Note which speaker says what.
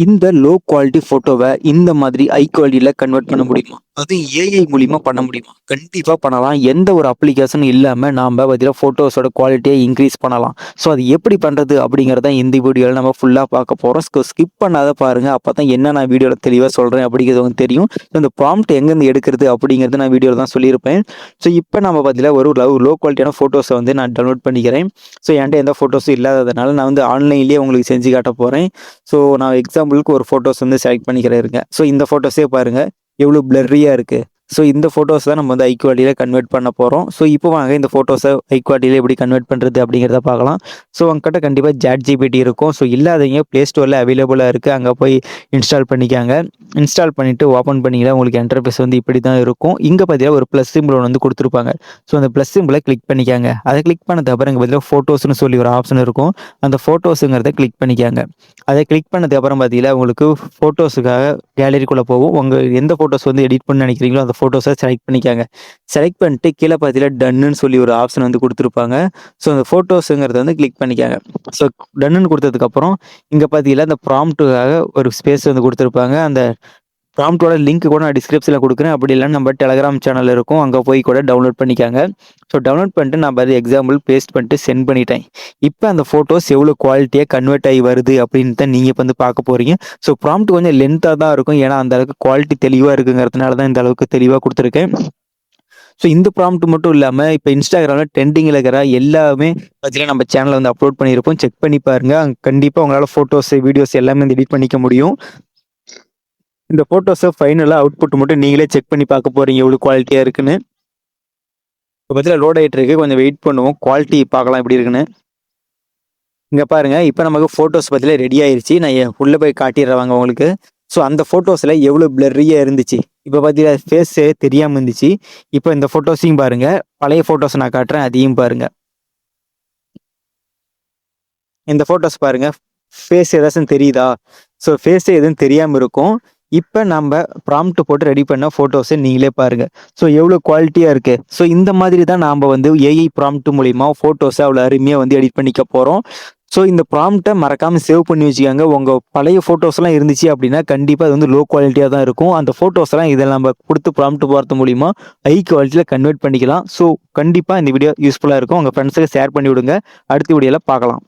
Speaker 1: இந்த low quality ஃபோட்டோவ இந்த மாதிரி ஹை குவாலிட்டில கன்வெர்ட் பண்ண முடியுமா? அதுவும் ஏஐ மூலியமா பண்ண முடியுமா? கண்டிப்பா பண்ணலாம். எந்த ஒரு அப்ளிகேஷனும் இல்லாம நாம பாத்தீங்கன்னா ஃபோட்டோஸோட குவாலிட்டிய இன்கிரீஸ் பண்ணலாம். ஸோ அது எப்படி பண்றது அப்படிங்கிறத இந்த வீடியோல நம்ம ஃபுல்லா பார்க்க போறோம். ஸ்கிப் பண்ணாத பாருங்க. அப்பதான் என்ன நான் வீடியோல தெளிவா சொல்றேன் அப்படிங்கிறது உங்களுக்கு தெரியும். இந்த ப்ராம்ப்ட் எங்கேருந்து எடுக்கிறது அப்படிங்கிறது நான் வீடியோல தான் சொல்லியிருப்பேன். ஸோ இப்போ நம்ம பாத்தீங்கன்னா ஒரு லோ குவாலிட்டியான ஃபோட்டோஸ வந்து நான் டவுன்லோட் பண்ணிக்கிறேன். ஸோ என்கிட்ட எந்த ஃபோட்டோஸும் இல்லாததுனால நான் வந்து ஆன்லைன்லேயே உங்களுக்கு செஞ்சு காட்ட போறேன். ஸோ நான் எக்ஸாம்பிளுக்கு ஒரு ஃபோட்டோஸ் வந்து செலக்ட் பண்ணிக்கிறேன் இருங்க. ஸோ இந்த ஃபோட்டோஸே பாருங்க எவ்வளோ பிளர்ரியா இருக்கு. ஸோ இந்த ஃபோட்டோஸ் தான் நம்ம வந்து ஹை குவாலிட்டியில கன்வெர்ட் பண்ண போறோம். ஸோ இப்போ வாங்க இந்த ஃபோட்டோஸை ஹை குவாலிட்டியில எப்படி கன்வெர்ட் பண்றது அப்படிங்கிறத பார்க்கலாம். ஸோ உங்ககிட்ட கண்டிப்பா ChatGPT இருக்கும். ஸோ இல்லாதவங்க Play Storeல அவைலபிளா இருக்கு. அங்க போய் இன்ஸ்டால் பண்ணிக்காங்க. இன்ஸ்டால் பண்ணிட்டு ஓப்பன் பண்ணீங்கன்னா உங்களுக்கு இன்டர்ஃபேஸ் வந்து இப்படி தான் இருக்கும். இங்க பார்த்தீங்கன்னா ஒரு ப்ளஸ் சிம்பிள் ஒன்று வந்து கொடுத்துருப்பாங்க. ஸோ அந்த ப்ளஸ் சிம்பிளை கிளிக் பண்ணிக்காங்க. அதை கிளிக் பண்ணதுக்கு அப்புறம் இங்க பார்த்தீங்கன்னா ஃபோட்டோஸ்னு சொல்லி ஒரு ஆப்ஷன் இருக்கும். அந்த ஃபோட்டோஸுங்கிறத கிளிக் பண்ணிக்காங்க. அதை கிளிக் பண்ணதுக்கு அப்புறம் பார்த்தீங்கன்னா உங்களுக்கு ஃபோட்டோஸுக்காக கேலரிக்குள்ளே போகும். உங்கள் எந்த ஃபோட்டோஸ் வந்து எடிட் பண்ண நினைக்கிறீங்களோ அந்த ஃபோட்டோஸை செலக்ட் பண்ணிக்காங்க. செலக்ட் பண்ணிட்டு கீழே பார்த்தீங்கன்னா டன்னுன்னு சொல்லி ஒரு ஆப்ஷன் வந்து கொடுத்துருப்பாங்க. ஸோ அந்த ஃபோட்டோஸுங்கிறத வந்து கிளிக் பண்ணிக்காங்க. ஸோ டன்னுன்னு கொடுத்ததுக்கப்புறம் இங்கே பார்த்தீங்கன்னா இந்த ப்ராம்ப்ட்டுக்காக ஒரு ஸ்பேஸ் வந்து கொடுத்துருப்பாங்க. அந்த ப்ராம்ப்ட்டோட லிங்க் கூட நான் டிஸ்கிரிப்ஷனில் கொடுக்குறேன். அப்படி இல்லைன்னா நம்ம டெலகிராம் சேனல் இருக்கும். அங்கே போய் கூட டவுன்லோட் பண்ணிக்காங்க. ஸோ டவுன்லோட் பண்ணிட்டு நான் பாரு எக்ஸாம்பிள் பேஸ்ட் பண்ணிட்டு சென்ட் பண்ணிட்டேன். இப்போ அந்த ஃபோட்டோஸ் எவ்வளோ குவாலிட்டியாக கன்வெர்ட் ஆகி வருது அப்படின்னு தான் நீங்கள் இப்போ வந்து பார்க்க போகிறீங்க. ஸோ ப்ராம்ப்ட் கொஞ்சம் லென்த்தாக தான் இருக்கும். ஏன்னா அந்த அளவுக்கு குவாலிட்டி தெளிவாக இருக்குங்கிறதுனால தான் இந்த அளவுக்கு தெளிவாக கொடுத்துருக்கேன். ஸோ இந்த ப்ராம்ப்ட் மட்டும் இல்லாமல் இப்போ இன்ஸ்டாகிராமில் ட்ரெண்டிங்கில் இருக்கிற எல்லாமே பார்த்தீங்கன்னா நம்ம சேனலில் வந்து அப்லோட் பண்ணியிருப்போம். செக் பண்ணி பாருங்க. கண்டிப்பாக உங்களால் ஃபோட்டோஸ் வீடியோஸ் எல்லாமே வந்து எடிட் பண்ணிக்க முடியும். இந்த ஃபோட்டோஸை ஃபைனலாக அவுட்புட் மட்டும் நீங்களே செக் பண்ணி பார்க்க போறீங்க எவ்வளோ குவாலிட்டியாக இருக்குன்னு. இப்போ பார்த்தீங்கன்னா லோட் ஆகிட்டு இருக்கு. கொஞ்சம் வெயிட் பண்ணுவோம். குவாலிட்டி பார்க்கலாம் எப்படி இருக்குன்னு. இங்கே பாருங்க இப்போ நமக்கு ஃபோட்டோஸ் பார்த்தீங்கன்னா ரெடி ஆயிருச்சு. நான் உள்ளே போய் காட்டிடுறவாங்க உங்களுக்கு. ஸோ அந்த ஃபோட்டோஸில் எவ்வளோ பிளர்ரியாக இருந்துச்சு. இப்போ பார்த்தீங்கன்னா ஃபேஸே தெரியாமல் இருந்துச்சு. இப்போ இந்த ஃபோட்டோஸையும் பாருங்க. பழைய ஃபோட்டோஸ் நான் காட்டுறேன். அதையும் பாருங்க. இந்த ஃபோட்டோஸ் பாருங்க. ஃபேஸ் ஏதாச்சும் தெரியுதா? ஸோ ஃபேஸே எதுவும் தெரியாமல் இருக்கும். இப்போ நம்ம ப்ராம்ப்ட் போட்டு ரெடி பண்ண ஃபோட்டோஸை நீங்களே பாருங்க. ஸோ எவ்வளோ குவாலிட்டியாக இருக்கு. ஸோ இந்த மாதிரி தான் நாம் வந்து ஏஐ ப்ராம்ப்ட் மூலிமா ஃபோட்டோஸை அவ்வளோ அருமையாக வந்து எடிட் பண்ணிக்க போகிறோம். ஸோ இந்த ப்ராம்ப்ட்டை மறக்காமல் சேவ் பண்ணி வச்சுக்கோங்க. உங்கள் பழைய ஃபோட்டோஸ்லாம் இருந்துச்சு அப்படின்னா கண்டிப்பாக அது வந்து லோ குவாலிட்டியாக தான் இருக்கும். அந்த ஃபோட்டோஸ்லாம் இதில் நம்ம கொடுத்து ப்ராம்ப்ட் போகிறது மூலிமா ஹை குவாலிட்டியில் கன்வெர்ட் பண்ணிக்கலாம். ஸோ கண்டிப்பாக இந்த வீடியோ யூஸ்ஃபுல்லாக இருக்கும். உங்கள் ஃப்ரெண்ட்ஸுக்கு ஷேர் பண்ணி விடுங்க. அடுத்த வீடியோவில் பார்க்கலாம்.